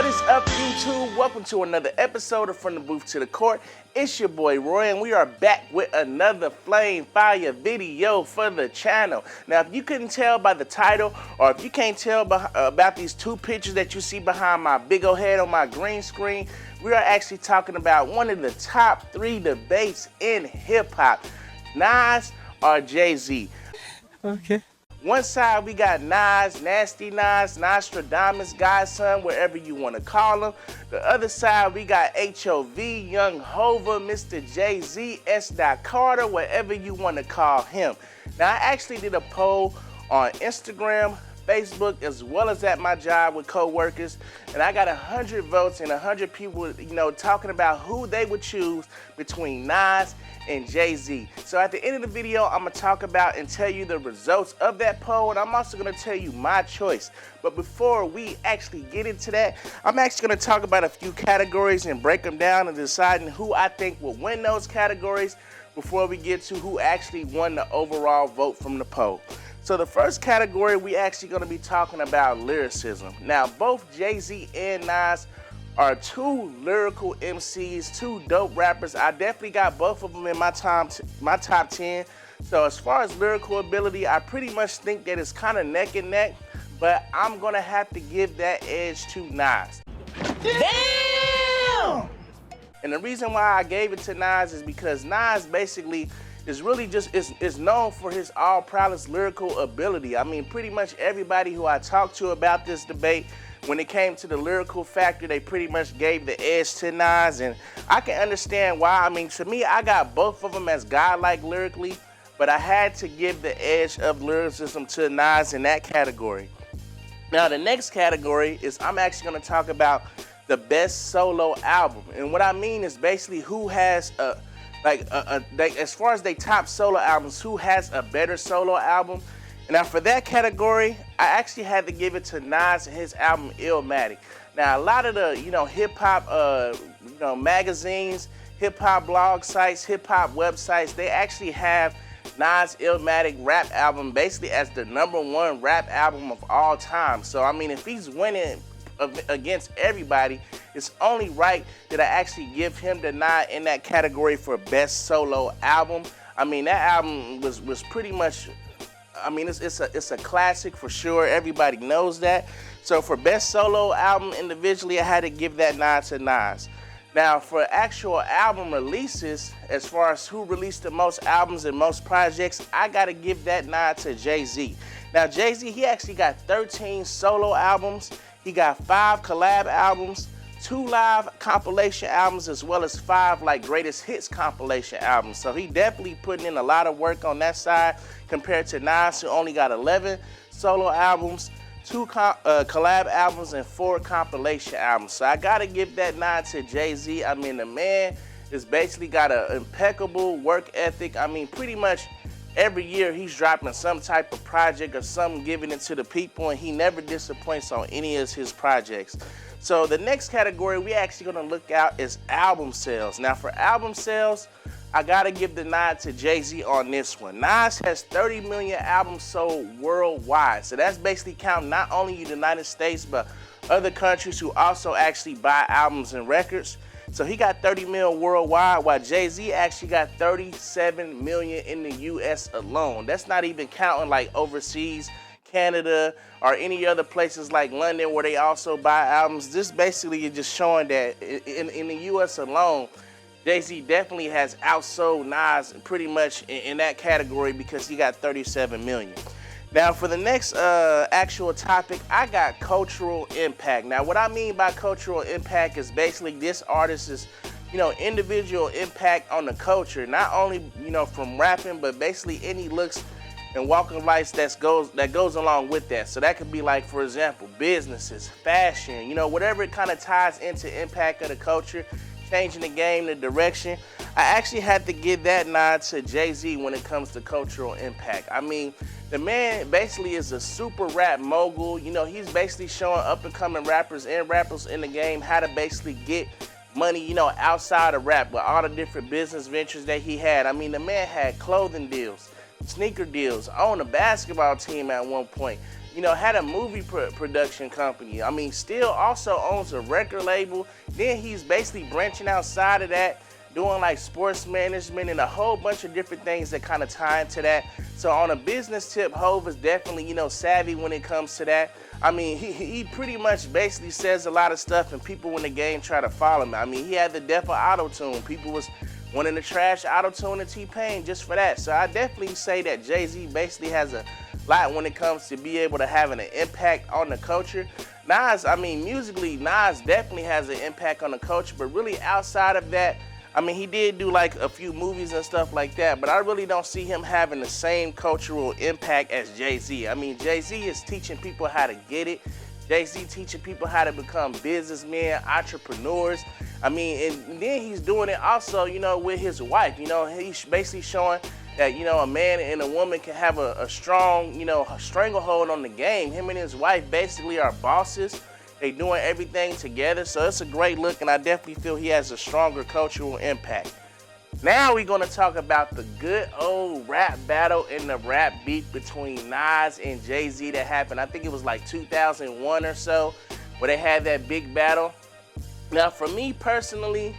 What is up, YouTube? Welcome to another episode of From the Booth to the Court. It's your boy Roy, and we are back with another flame fire video for the channel. Now, if you couldn't tell by the title, or if you can't tell about these two pictures that you see behind my big old head on my green screen, we are actually talking about one of the top 3 debates in hip-hop. Nas or Jay-Z? Okay. One side we got Nas, Nasty Nas, Nostradamus, Godson, wherever you want to call him. The other side we got H.O.V., Young Hova, Mr. Jay-Z, S. Carter, whatever you want to call him. Now I actually did a poll on Instagram, Facebook, as well as at my job with co-workers, and I got 100 votes and 100 people, talking about who they would choose between Nas and Jay-Z. So at the end of the video, I'm gonna talk about and tell you the results of that poll, and I'm also gonna tell you my choice. But before we actually get into that, I'm actually gonna talk about a few categories and break them down and deciding who I think will win those categories before we get to who actually won the overall vote from the poll. So the first category, we actually gonna be talking about lyricism. Now, both Jay-Z and Nas are two lyrical MCs, two dope rappers. I definitely got both of them in my top 10. So as far as lyrical ability, I pretty much think that it's kind of neck and neck, but I'm gonna have to give that edge to Nas. Damn! And the reason why I gave it to Nas is because Nas basically is really just is known for his all-prowess lyrical ability. I mean, pretty much everybody who I talked to about this debate, when it came to the lyrical factor, they pretty much gave the edge to Nas, and I can understand why. I mean, to me, I got both of them as godlike lyrically, but I had to give the edge of lyricism to Nas in that category. Now, the next category is I'm actually going to talk about the best solo album, and what I mean is basically who has as far as they top solo albums, who has a better solo album. Now for that category, I actually had to give it to Nas and his album Illmatic. Now a lot of the hip hop magazines, hip hop blog sites, hip hop websites, they actually have Nas Illmatic rap album basically as the #1 rap album of all time. So I mean, if he's winning against everybody, it's only right that I actually give him the nod in that category for best solo album. I mean, that album was pretty much, I mean, it's a classic for sure. Everybody knows that. So for best solo album individually, I had to give that nod to Nas. Now for actual album releases, as far as who released the most albums and most projects, I gotta give that nod to Jay-Z. Now Jay-Z, he actually got 13 solo albums. He got 5 collab albums, 2 live compilation albums, as well as 5 greatest hits compilation albums. So he definitely putting in a lot of work on that side compared to Nas, who only got 11 solo albums, 2 collab albums, and 4 compilation albums. So I gotta give that nod to Jay-Z. I mean, the man is basically got an impeccable work ethic. I mean, pretty much every year he's dropping some type of project or something, giving it to the people, and he never disappoints on any of his projects. So the next category we actually gonna look at is album sales. Now for album sales, I gotta give the nod to Jay-Z on this one. Nas has 30 million albums sold worldwide. So that's basically counting not only the United States, but other countries who also actually buy albums and records. So he got 30 million worldwide, while Jay-Z actually got 37 million in the US alone. That's not even counting overseas, Canada, or any other places like London where they also buy albums. This basically is just showing that in the US alone, Jay-Z definitely has outsold Nas pretty much in that category because he got 37 million. Now for the next actual topic, I got cultural impact. Now what I mean by cultural impact is basically this artist's individual impact on the culture, not only from rapping, but basically any looks and walk of life that goes along with that. So that could be for example, businesses, fashion, whatever it kind of ties into impact of the culture, changing the game, the direction. I actually had to give that nod to Jay-Z when it comes to cultural impact. I mean, the man basically is a super rap mogul. He's basically showing up-and-coming rappers and rappers in the game how to basically get money, outside of rap with all the different business ventures that he had. I mean, the man had clothing deals, sneaker deals, owned a basketball team at one point, you know, had a movie production company. I mean, still also owns a record label. Then he's basically branching outside of that, doing like sports management and a whole bunch of different things that kind of tie into that. So on a business tip, Hov is definitely, you know, savvy when it comes to that. I mean, he pretty much basically says a lot of stuff and people in the game try to follow him. I mean, he had the death of auto-tune. People was wanting to trash auto-tune and T-Pain just for that. So I definitely say that Jay-Z basically has a lot when it comes to be able to having an impact on the culture. Nas, I mean, musically, Nas definitely has an impact on the culture, but really outside of that, I mean, he did do like a few movies and stuff like that, but I really don't see him having the same cultural impact as Jay-Z. I mean, Jay-Z is teaching people how to get it. Jay-Z teaching people how to become businessmen, entrepreneurs. I mean, and then he's doing it also, you know, with his wife. You know, he's basically showing that, you know, a man and a woman can have a strong, you know, stranglehold on the game. Him and his wife basically are bosses. They doing everything together, so it's a great look, and I definitely feel he has a stronger cultural impact. Now we're gonna talk about the good old rap battle and the rap beef between Nas and Jay-Z that happened. I think it was like 2001 or so, where they had that big battle. Now, for me personally,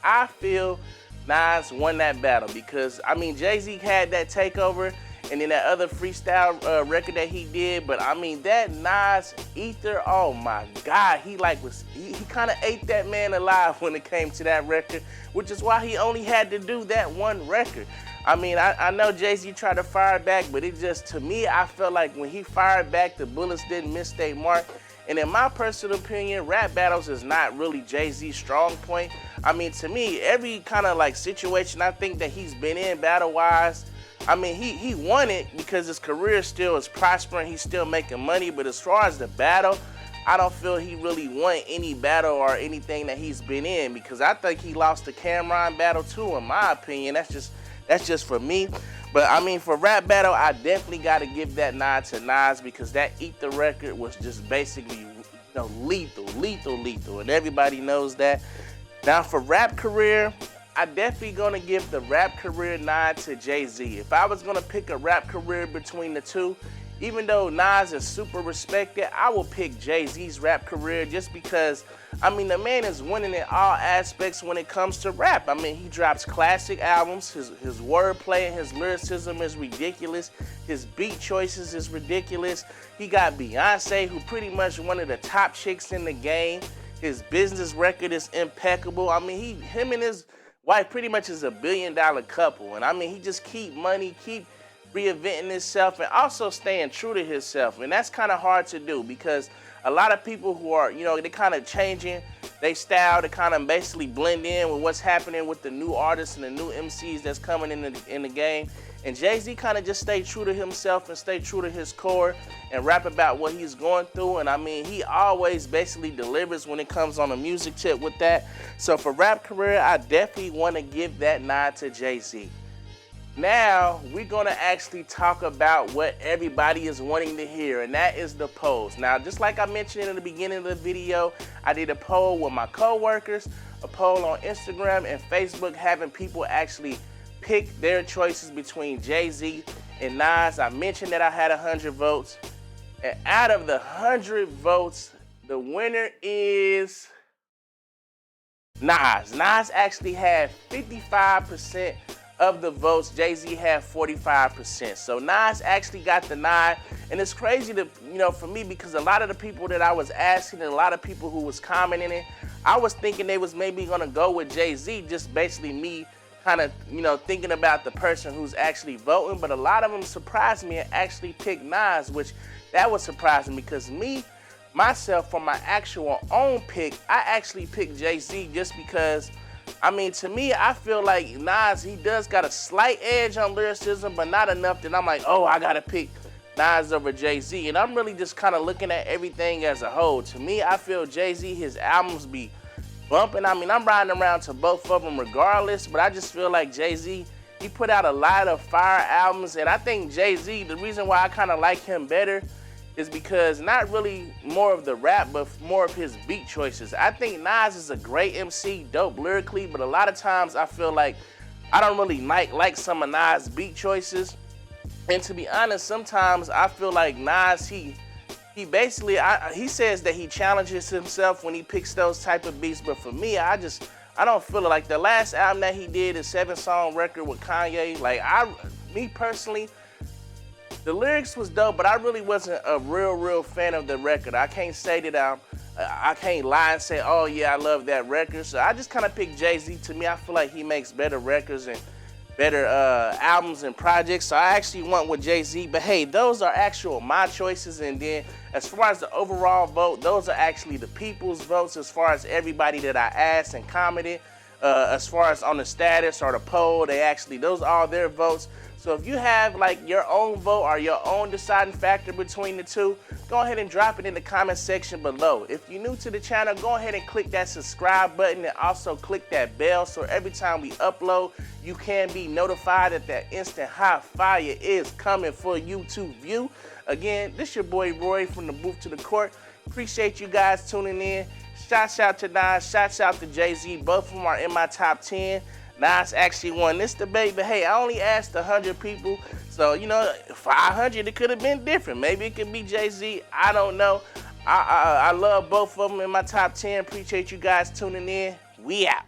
I feel Nas won that battle because, I mean, Jay-Z had that takeover and then that other freestyle record that he did, but I mean that Nas Ether, oh my God, he kind of ate that man alive when it came to that record, which is why he only had to do that one record. I mean, I know Jay-Z tried to fire back, but it just, to me, I felt like when he fired back, the bullets didn't miss their mark. And in my personal opinion, rap battles is not really Jay-Z's strong point. I mean, to me, every kind of like situation I think that he's been in battle-wise, I mean, he won it because his career still is prospering. He's still making money. But as far as the battle, I don't feel he really won any battle or anything that he's been in because I think he lost the Cameron battle too, in my opinion. That's just for me. But I mean, for rap battle, I definitely got to give that nod to Nas because that Eat the record was just basically, you know, lethal, and everybody knows that. Now for rap career, I definitely gonna give the rap career nod to Jay-Z. If I was gonna pick a rap career between the two, even though Nas is super respected, I will pick Jay-Z's rap career just because, I mean, the man is winning in all aspects when it comes to rap. I mean, he drops classic albums, his wordplay and his lyricism is ridiculous, his beat choices is ridiculous. He got Beyonce, who pretty much one of the top chicks in the game. His business record is impeccable. I mean, him and his wife pretty much is $1 billion couple, and I mean, he just keep money, keep reinventing himself, and also staying true to himself, and that's kind of hard to do because a lot of people who are, you know, they kind of changing their style to kind of basically blend in with what's happening with the new artists and the new MCs that's coming in the game. And Jay-Z kind of just stay true to himself and stay true to his core and rap about what he's going through. And I mean, he always basically delivers when it comes on a music tip with that. So for rap career, I definitely want to give that nod to Jay-Z. Now, we're going to actually talk about what everybody is wanting to hear, and that is the polls. Now, just like I mentioned in the beginning of the video, I did a poll with my coworkers, a poll on Instagram and Facebook, having people actually pick their choices between Jay-Z and Nas. I mentioned that I had 100 votes, and out of the 100 votes, the winner is Nas. Nas actually had 55% of the votes. Jay-Z had 45%. So Nas actually got the nod. And it's crazy to, you know, for me, because a lot of the people that I was asking and a lot of people who was commenting it, I was thinking they was maybe gonna go with Jay-Z, just basically me kind of, you know, thinking about the person who's actually voting. But a lot of them surprised me and actually picked Nas, which that was surprising because myself, for my actual own pick, I actually picked Jay-Z just because, I mean, to me, I feel like Nas, he does got a slight edge on lyricism, but not enough that I'm like, oh, I gotta pick Nas over Jay-Z. And I'm really just kind of looking at everything as a whole. To me, I feel Jay-Z, his albums be bumping. I mean, I'm riding around to both of them regardless, but I just feel like Jay-Z, he put out a lot of fire albums. And I think Jay-Z, the reason why I kind of like him better is because not really more of the rap, but more of his beat choices. I think Nas is a great MC, dope lyrically, but a lot of times I feel like I don't really like some of Nas' beat choices. And to be honest, sometimes I feel like Nas, he basically he says that he challenges himself when he picks those type of beats, but for me, I don't feel it. Like the last album that he did, a 7-song record with Kanye, like me personally, the lyrics was dope, but I really wasn't a real fan of the record. I can't say that I can't lie and say, oh yeah, I love that record. So I just kind of picked Jay-Z. To me, I feel like he makes better records and better albums and projects. So I actually went with Jay-Z. But hey, those are actual my choices. And then as far as the overall vote, those are actually the people's votes as far as everybody that I asked and commented. As far as on the status or the poll, those are all their votes. So if you have like your own vote or your own deciding factor between the two, go ahead and drop it in the comment section below. If you're new to the channel, go ahead and click that subscribe button and also click that bell so every time we upload, you can be notified that instant hot fire is coming for you to view. Again, this your boy Roy from the booth to the court. Appreciate you guys tuning in. Shouts out to Nas, shouts out to Jay-Z. Both of them are in my top 10. Nas actually won this debate, but hey, I only asked 100 people. So, 500, it could have been different. Maybe it could be Jay-Z. I don't know. I love both of them in my top 10. Appreciate you guys tuning in. We out.